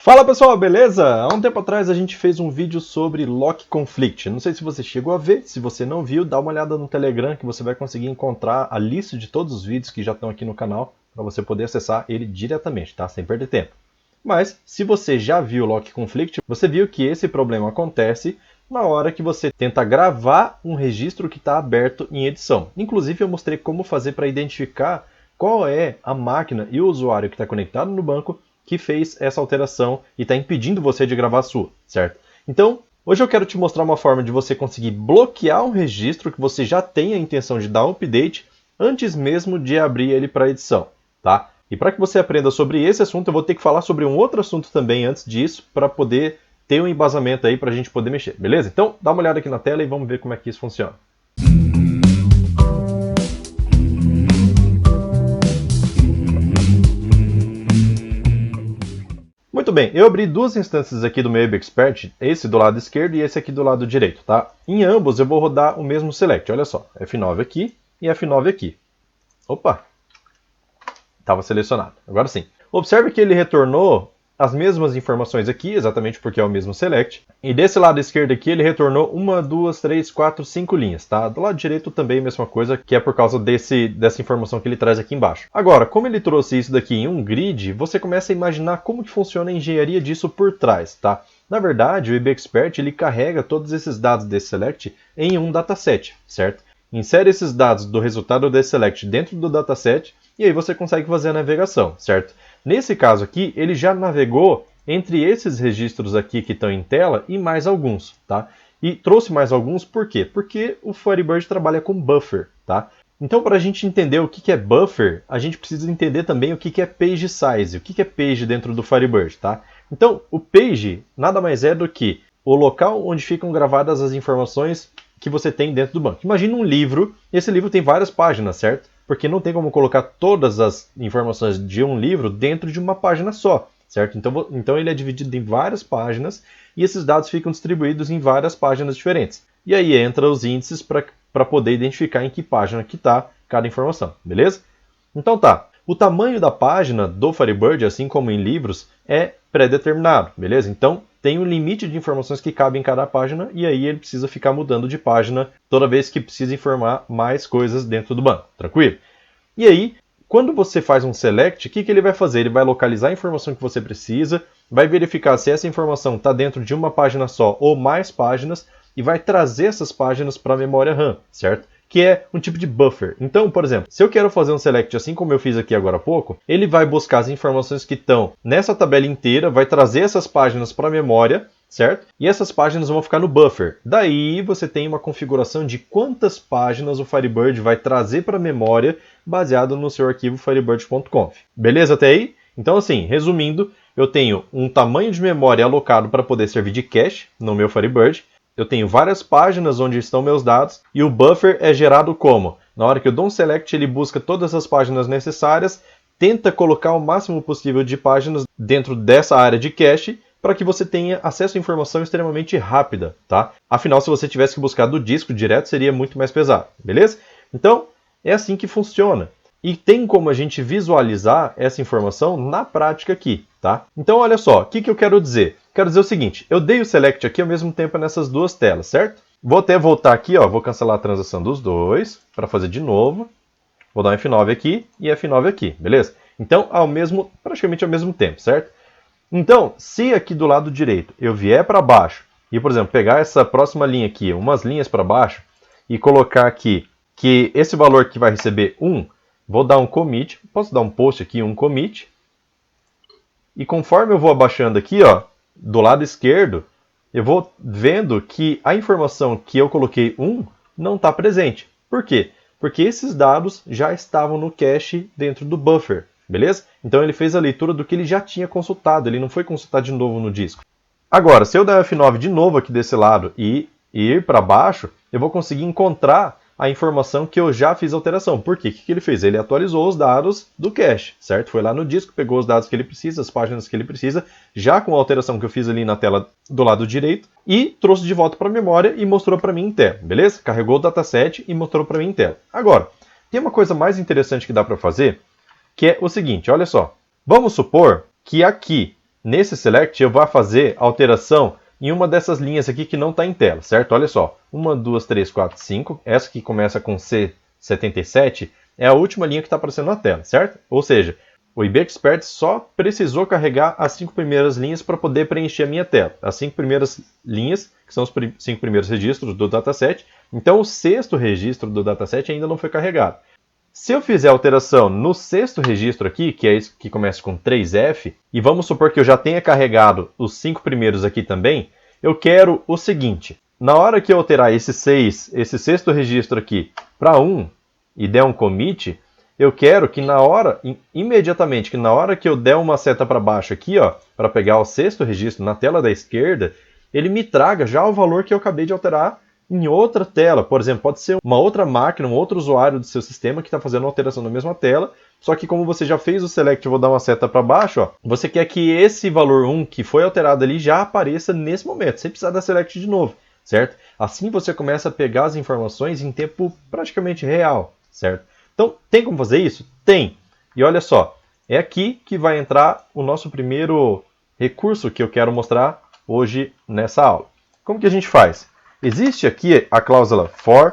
Fala pessoal, beleza? Há um tempo atrás a gente fez um vídeo sobre Lock Conflict. Não sei se você chegou a ver, se você não viu, dá uma olhada no Telegram que você vai conseguir encontrar a lista de todos os vídeos que já estão aqui no canal para você poder acessar ele diretamente, tá? Sem perder tempo. Mas, se você já viu Lock Conflict, você viu que esse problema acontece na hora que você tenta gravar um registro que está aberto em edição. Inclusive eu mostrei como fazer para identificar qual é a máquina e o usuário que está conectado no banco que fez essa alteração e está impedindo você de gravar a sua, certo? Então, hoje eu quero te mostrar uma forma de você conseguir bloquear um registro que você já tem a intenção de dar um update antes mesmo de abrir ele para edição, tá? E para que você aprenda sobre esse assunto, eu vou ter que falar sobre um outro assunto também antes disso, para poder ter um embasamento aí para a gente poder mexer, beleza? Então, dá uma olhada aqui na tela e vamos ver como é que isso funciona. Muito bem, eu abri duas instâncias aqui do meu AB Expert, esse do lado esquerdo e esse aqui do lado direito, tá? Em ambos eu vou rodar o mesmo select, olha só, F9 aqui e F9 aqui. Opa, estava selecionado, agora sim. Observe que ele retornou as mesmas informações aqui, exatamente porque é o mesmo select. E desse lado esquerdo aqui ele retornou 1, 2, 3, 4, 5 linhas, tá? Do lado direito também a mesma coisa, que é por causa dessa informação que ele traz aqui embaixo. Agora, como ele trouxe isso daqui em um grid, você começa a imaginar como que funciona a engenharia disso por trás, tá? Na verdade, o AB Expert ele carrega todos esses dados desse select em um dataset, certo? Insere esses dados do resultado desse select dentro do dataset e aí você consegue fazer a navegação, certo? Nesse caso aqui, ele já navegou entre esses registros aqui que estão em tela e mais alguns, tá? E trouxe mais alguns por quê? Porque o Firebird trabalha com buffer, tá? Então, para a gente entender o que é buffer, a gente precisa entender também o que é page size, o que é page dentro do Firebird, tá? Então, o page nada mais é do que o local onde ficam gravadas as informações que você tem dentro do banco. Imagina um livro, e esse livro tem várias páginas, certo? Porque não tem como colocar todas as informações de um livro dentro de uma página só, certo? Então ele é dividido em várias páginas e esses dados ficam distribuídos em várias páginas diferentes. E aí entra os índices para poder identificar em que página que está cada informação, beleza? Então tá, o tamanho da página do Firebird, assim como em livros, é pré-determinado, beleza? Então tem um limite de informações que cabe em cada página e aí ele precisa ficar mudando de página toda vez que precisa informar mais coisas dentro do banco, tranquilo? E aí, quando você faz um select, o que ele vai fazer? Ele vai localizar a informação que você precisa, vai verificar se essa informação está dentro de uma página só ou mais páginas e vai trazer essas páginas para a memória RAM, certo? Que é um tipo de buffer. Então, por exemplo, se eu quero fazer um select assim como eu fiz aqui agora há pouco, ele vai buscar as informações que estão nessa tabela inteira, vai trazer essas páginas para a memória, certo? E essas páginas vão ficar no buffer. Daí você tem uma configuração de quantas páginas o Firebird vai trazer para a memória baseado no seu arquivo firebird.conf. Beleza até aí? Então assim, resumindo, eu tenho um tamanho de memória alocado para poder servir de cache no meu Firebird. Eu tenho várias páginas onde estão meus dados e o buffer é gerado como? Na hora que eu dou um select, ele busca todas as páginas necessárias, tenta colocar o máximo possível de páginas dentro dessa área de cache para que você tenha acesso à informação extremamente rápida, tá? Afinal, se você tivesse que buscar do disco direto, seria muito mais pesado, beleza? Então, é assim que funciona. E tem como a gente visualizar essa informação na prática aqui, tá? Então, olha só, o que eu quero dizer? Quero dizer o seguinte, eu dei o select aqui ao mesmo tempo nessas duas telas, certo? Vou até voltar aqui, ó, vou cancelar a transação dos dois, para fazer de novo. Vou dar um F9 aqui e F9 aqui, beleza? Então, praticamente ao mesmo tempo, certo? Então, se aqui do lado direito eu vier para baixo e, por exemplo, pegar essa próxima linha aqui, umas linhas para baixo, e colocar aqui que esse valor que vai receber 1, vou dar um commit, posso dar um post aqui, um commit, e conforme eu vou abaixando aqui, ó, do lado esquerdo, eu vou vendo que a informação que eu coloquei 1 não está presente. Por quê? Porque esses dados já estavam no cache dentro do buffer, beleza? Então ele fez a leitura do que ele já tinha consultado, ele não foi consultar de novo no disco. Agora, se eu der F9 de novo aqui desse lado e ir para baixo, eu vou conseguir encontrar a informação que eu já fiz alteração. Por quê? O que ele fez? Ele atualizou os dados do cache, certo? Foi lá no disco, pegou os dados que ele precisa, as páginas que ele precisa, já com a alteração que eu fiz ali na tela do lado direito, e trouxe de volta para a memória e mostrou para mim em tela, beleza? Carregou o dataset e mostrou para mim em tela. Agora, tem uma coisa mais interessante que dá para fazer, que é o seguinte, olha só. Vamos supor que aqui nesse select eu vou fazer alteração em uma dessas linhas aqui que não está em tela, certo? Olha só, 1, 2, 3, 4, 5, essa que começa com C77 é a última linha que está aparecendo na tela, certo? Ou seja, o IBExpert só precisou carregar as 5 primeiras linhas para poder preencher a minha tela. As 5 primeiras linhas, que são os 5 primeiros registros do dataset, então o 6º registro do dataset ainda não foi carregado. Se eu fizer alteração no 6º registro aqui, que é esse que começa com 3F, e vamos supor que eu já tenha carregado os 5 primeiros aqui também, eu quero o seguinte: na hora que eu alterar esse 6º registro aqui para 1 e der um commit, eu quero que imediatamente, que na hora que eu der uma seta para baixo aqui, ó, para pegar o 6º registro na tela da esquerda, ele me traga já o valor que eu acabei de alterar em outra tela. Por exemplo, pode ser uma outra máquina, um outro usuário do seu sistema que está fazendo uma alteração na mesma tela, só que como você já fez o select, eu vou dar uma seta para baixo, ó, você quer que esse valor 1 que foi alterado ali já apareça nesse momento, sem precisar dar select de novo, certo? Assim você começa a pegar as informações em tempo praticamente real, certo? Então, tem como fazer isso? Tem! E olha só, é aqui que vai entrar o nosso primeiro recurso que eu quero mostrar hoje nessa aula. Como que a gente faz? Existe aqui a cláusula for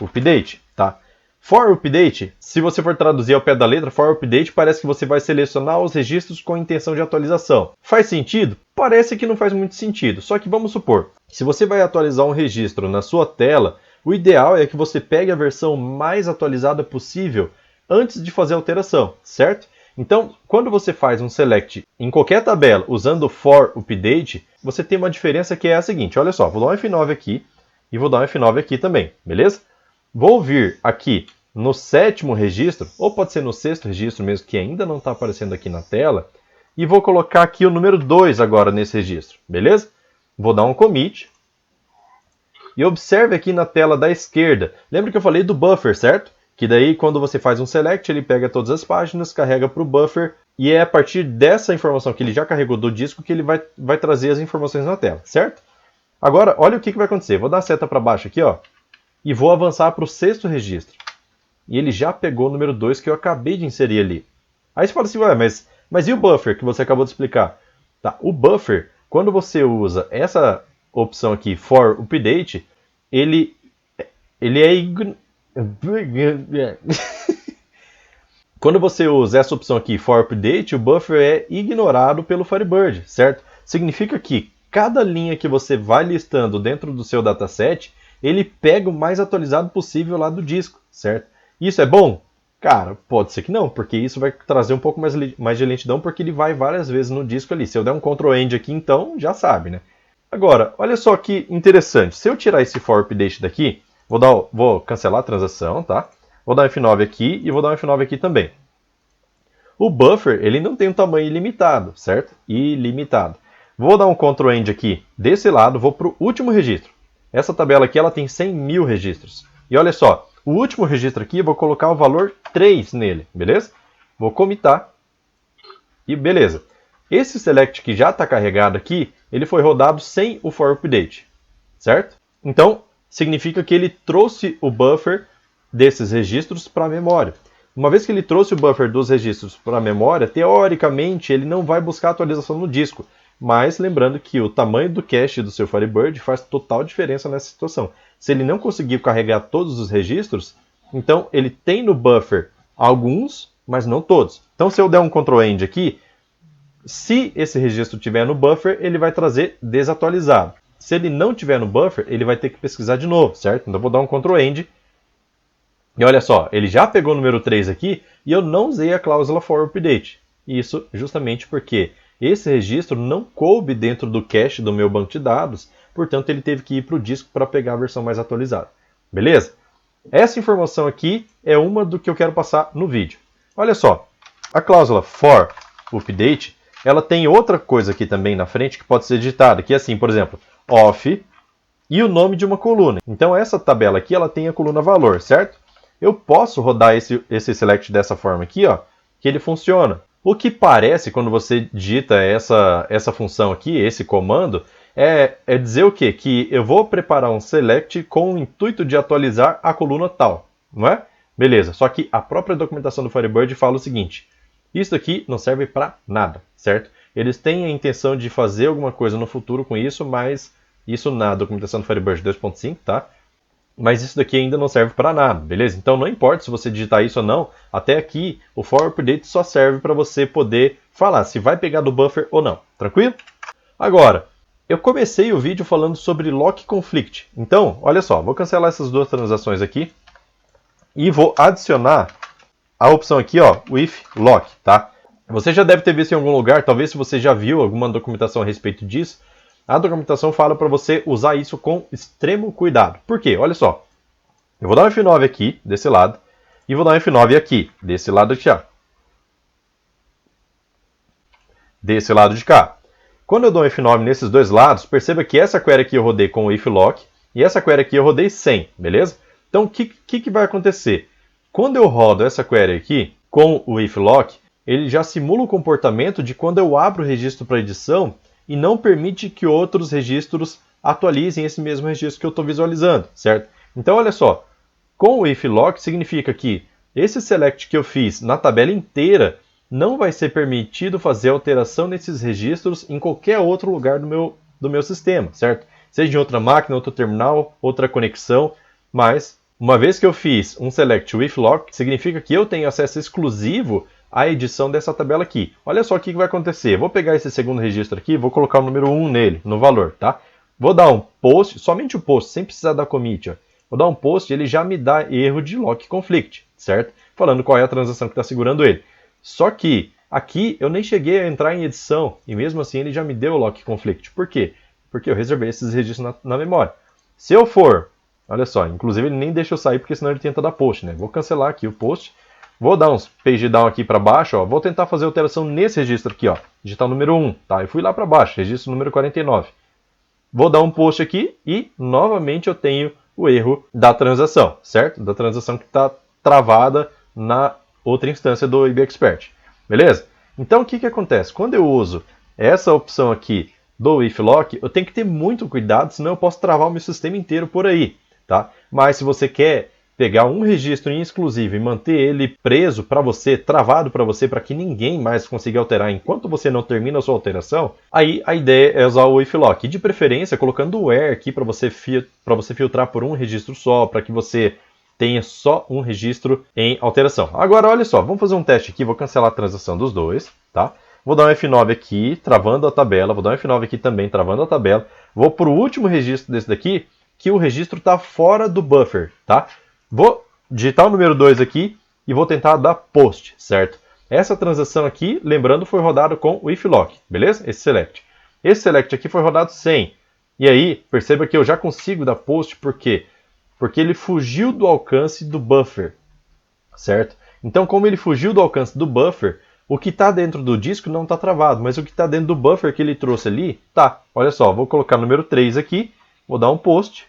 update, tá? For update, se você for traduzir ao pé da letra, for update parece que você vai selecionar os registros com intenção de atualização. Faz sentido? Parece que não faz muito sentido. Só que vamos supor, se você vai atualizar um registro na sua tela, o ideal é que você pegue a versão mais atualizada possível antes de fazer a alteração, certo? Então, quando você faz um select em qualquer tabela usando o for update, você tem uma diferença que é a seguinte. Olha só, vou dar um F9 aqui e vou dar um F9 aqui também, beleza? Vou vir aqui no 7º registro, ou pode ser no 6º registro mesmo, que ainda não está aparecendo aqui na tela, e vou colocar aqui o número 2 agora nesse registro, beleza? Vou dar um commit. E observe aqui na tela da esquerda, lembra que eu falei do buffer, certo? Que daí quando você faz um select, ele pega todas as páginas, carrega para o buffer, e é a partir dessa informação que ele já carregou do disco que ele vai trazer as informações na tela, certo? Agora, olha o que vai acontecer. Vou dar a seta para baixo aqui, ó, e vou avançar para o 6º registro. E ele já pegou o número 2 que eu acabei de inserir ali. Aí você fala assim, ué, mas e o buffer que você acabou de explicar? Tá, o buffer, quando você usa essa opção aqui, for update, ele é quando você usa essa opção aqui, for update, o buffer é ignorado pelo Firebird, certo? Significa que cada linha que você vai listando dentro do seu dataset, ele pega o mais atualizado possível lá do disco, certo? Isso é bom? Cara, pode ser que não, porque isso vai trazer um pouco mais de lentidão, porque ele vai várias vezes no disco ali. Se eu der um Ctrl End aqui, então, já sabe, né? Agora, olha só que interessante. Se eu tirar esse for update daqui, vou cancelar a transação, tá? Vou dar um F9 aqui e vou dar um F9 aqui também. O buffer, ele não tem um tamanho ilimitado, certo? Ilimitado. Vou dar um Ctrl End aqui desse lado, vou para o último registro. Essa tabela aqui ela tem 100.000 registros. E olha só, o último registro aqui eu vou colocar o valor 3 nele, beleza? Vou comitar e beleza. Esse select que já está carregado aqui, ele foi rodado sem o for update, certo? Então, significa que ele trouxe o buffer desses registros para a memória. Uma vez que ele trouxe o buffer dos registros para a memória, teoricamente ele não vai buscar atualização no disco. Mas lembrando que o tamanho do cache do seu Firebird faz total diferença nessa situação. Se ele não conseguir carregar todos os registros, então ele tem no buffer alguns, mas não todos. Então se eu der um Ctrl End aqui, se esse registro estiver no buffer, ele vai trazer desatualizado. Se ele não estiver no buffer, ele vai ter que pesquisar de novo, certo? Então eu vou dar um Ctrl End. E olha só, ele já pegou o número 3 aqui e eu não usei a cláusula for update. Isso justamente porque esse registro não coube dentro do cache do meu banco de dados, portanto ele teve que ir para o disco para pegar a versão mais atualizada. Beleza? Essa informação aqui é uma do que eu quero passar no vídeo. Olha só, a cláusula for update, ela tem outra coisa aqui também na frente que pode ser digitada, que é assim, por exemplo, off e o nome de uma coluna. Então essa tabela aqui ela tem a coluna valor, certo? Eu posso rodar esse select dessa forma aqui, ó, que ele funciona. O que parece, quando você digita essa função aqui, esse comando, é dizer o quê? Que eu vou preparar um select com o intuito de atualizar a coluna tal, não é? Beleza, só que a própria documentação do Firebird fala o seguinte, isso aqui não serve para nada, certo? Eles têm a intenção de fazer alguma coisa no futuro com isso, mas isso na documentação do Firebird 2.5, tá? Mas isso daqui ainda não serve para nada, beleza? Então não importa se você digitar isso ou não, até aqui o For Update só serve para você poder falar se vai pegar do buffer ou não, tranquilo? Agora, eu comecei o vídeo falando sobre Lock Conflict. Então, olha só, vou cancelar essas duas transações aqui e vou adicionar a opção aqui, ó, o If Lock, tá? Você já deve ter visto em algum lugar, talvez se você já viu alguma documentação a respeito disso, a documentação fala para você usar isso com extremo cuidado. Por quê? Olha só. Eu vou dar um F9 aqui, desse lado, e vou dar um F9 aqui, desse lado aqui, ó. Desse lado de cá. Quando eu dou um F9 nesses dois lados, perceba que essa query aqui eu rodei com o if lock e essa query aqui eu rodei sem, beleza? Então o que vai acontecer? Quando eu rodo essa query aqui com o if lock, ele já simula o comportamento de quando eu abro o registro para edição e não permite que outros registros atualizem esse mesmo registro que eu estou visualizando, certo? Então olha só, com o if lock significa que esse select que eu fiz na tabela inteira não vai ser permitido fazer alteração nesses registros em qualquer outro lugar do meu sistema, certo? Seja em outra máquina, outro terminal, outra conexão, mas uma vez que eu fiz um select with lock, significa que eu tenho acesso exclusivo à edição dessa tabela aqui. Olha só o que vai acontecer. Vou pegar esse segundo registro aqui, vou colocar o número 1 nele, no valor, tá? Vou dar um post, somente o post, sem precisar dar commit, ó. Vou dar um post e ele já me dá erro de lock conflict, certo? Falando qual é a transação que está segurando ele. Só que aqui eu nem cheguei a entrar em edição e mesmo assim ele já me deu o lock conflict. Por quê? Porque eu reservei esses registros na memória. Se eu for, olha só, inclusive ele nem deixa eu sair porque senão ele tenta dar post, né? Vou cancelar aqui o post. Vou dar uns page down aqui para baixo, ó. Vou tentar fazer alteração nesse registro aqui, ó. Digitar o número 1, tá? Eu fui lá para baixo, registro número 49. Vou dar um post aqui e novamente eu tenho o erro da transação, certo? Da transação que está travada na outra instância do IB Expert. Beleza? Então o que acontece? Quando eu uso essa opção aqui do if lock, eu tenho que ter muito cuidado, senão eu posso travar o meu sistema inteiro por aí. Tá? Mas se você quer pegar um registro em exclusivo e manter ele preso para você, travado para você, para que ninguém mais consiga alterar enquanto você não termina a sua alteração, aí a ideia é usar o if lock. E de preferência, colocando o where aqui para você filtrar por um registro só, para que você tenha só um registro em alteração. Agora, olha só, vamos fazer um teste aqui, vou cancelar a transação dos dois, tá? Vou dar um F9 aqui, travando a tabela, vou dar um F9 aqui também, travando a tabela. Vou para o último registro desse daqui, que o registro está fora do buffer, tá? Vou digitar o número 2 aqui e vou tentar dar post, certo? Essa transação aqui, lembrando, foi rodada com o if lock, beleza? Esse select. Esse select aqui foi rodado sem. E aí, perceba que eu já consigo dar post, por quê? Porque ele fugiu do alcance do buffer, certo? Então, como ele fugiu do alcance do buffer, o que está dentro do disco não está travado, mas o que está dentro do buffer que ele trouxe ali, tá. Olha só, vou colocar o número 3 aqui, vou dar um post,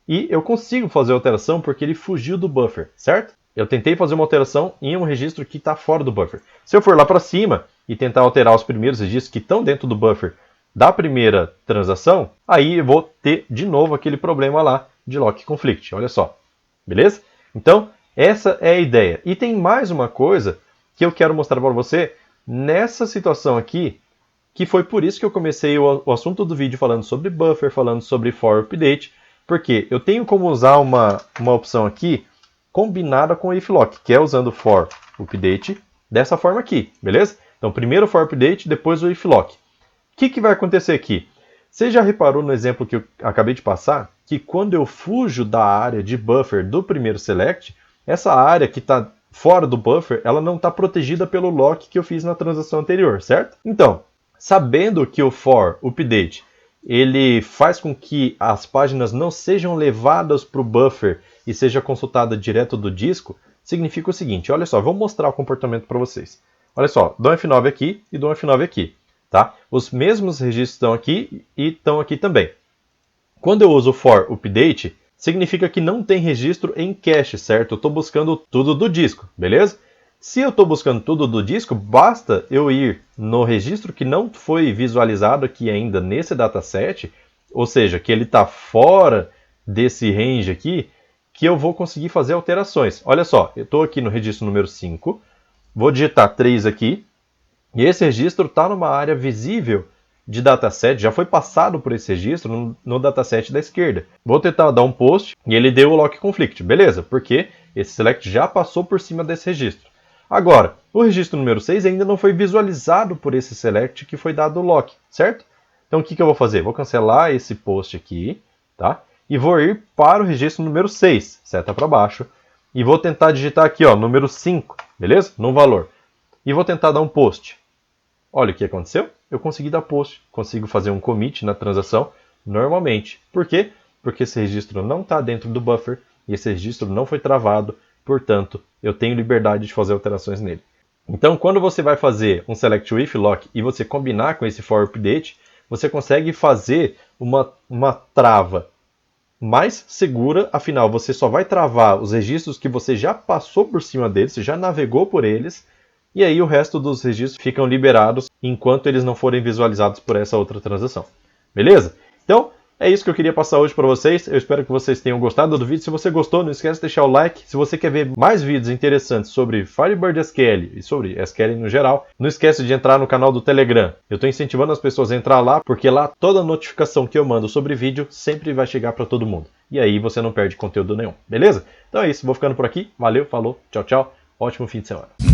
e eu consigo fazer a alteração porque ele fugiu do buffer, certo? Eu tentei fazer uma alteração em um registro que está fora do buffer. Se eu for lá para cima e tentar alterar os primeiros registros que estão dentro do buffer da primeira transação, aí eu vou ter de novo aquele problema lá de lock conflict, olha só, beleza? Então, essa é a ideia. E tem mais uma coisa que eu quero mostrar para você nessa situação aqui, que foi por isso que eu comecei o assunto do vídeo falando sobre buffer, falando sobre for update, porque eu tenho como usar uma opção aqui combinada com o if lock, que é usando for update dessa forma aqui, beleza? Então, primeiro for update, depois o if lock. O que vai acontecer aqui? Você já reparou no exemplo que eu acabei de passar, que quando eu fujo da área de buffer do primeiro select, essa área que está fora do buffer, ela não está protegida pelo lock que eu fiz na transação anterior, certo? Então, sabendo que o for update ele faz com que as páginas não sejam levadas para o buffer e seja consultada direto do disco, significa o seguinte, olha só, vou mostrar o comportamento para vocês. Olha só, dou um F9 aqui e dou um F9 aqui. Tá? Os mesmos registros estão aqui e estão aqui também. Quando eu uso for update, significa que não tem registro em cache, certo? Eu estou buscando tudo do disco, beleza? Se eu estou buscando tudo do disco, basta eu ir no registro que não foi visualizado aqui ainda nesse dataset, ou seja, que ele está fora desse range aqui, que eu vou conseguir fazer alterações. Olha só, eu estou aqui no registro número 5, vou digitar 3 aqui, E esse registro está numa área visível de dataset, já foi passado por esse registro no dataset da esquerda. Vou tentar dar um post e ele deu o lock conflict, beleza? Porque esse select já passou por cima desse registro. Agora, o registro número 6 ainda não foi visualizado por esse select que foi dado o lock, certo? Então o que eu vou fazer? Vou cancelar esse post aqui, tá? E vou ir para o registro número 6, seta para baixo, e vou tentar digitar aqui, ó, número 5, beleza? No valor. E vou tentar dar um post. Olha o que aconteceu. Eu consegui dar post, consigo fazer um commit na transação normalmente. Por quê? Porque esse registro não está dentro do buffer e esse registro não foi travado, portanto, eu tenho liberdade de fazer alterações nele. Então, quando você vai fazer um select with lock e você combinar com esse for update, você consegue fazer uma trava mais segura, afinal, você só vai travar os registros que você já passou por cima deles, você já navegou por eles, e aí o resto dos registros ficam liberados enquanto eles não forem visualizados por essa outra transação. Beleza? Então, é isso que eu queria passar hoje para vocês. Eu espero que vocês tenham gostado do vídeo. Se você gostou, não esquece de deixar o like. Se você quer ver mais vídeos interessantes sobre Firebird SQL e sobre SQL no geral, não esquece de entrar no canal do Telegram. Eu estou incentivando as pessoas a entrar lá, porque lá toda notificação que eu mando sobre vídeo sempre vai chegar para todo mundo. E aí você não perde conteúdo nenhum. Beleza? Então é isso. Vou ficando por aqui. Valeu, falou, tchau, tchau. Ótimo fim de semana.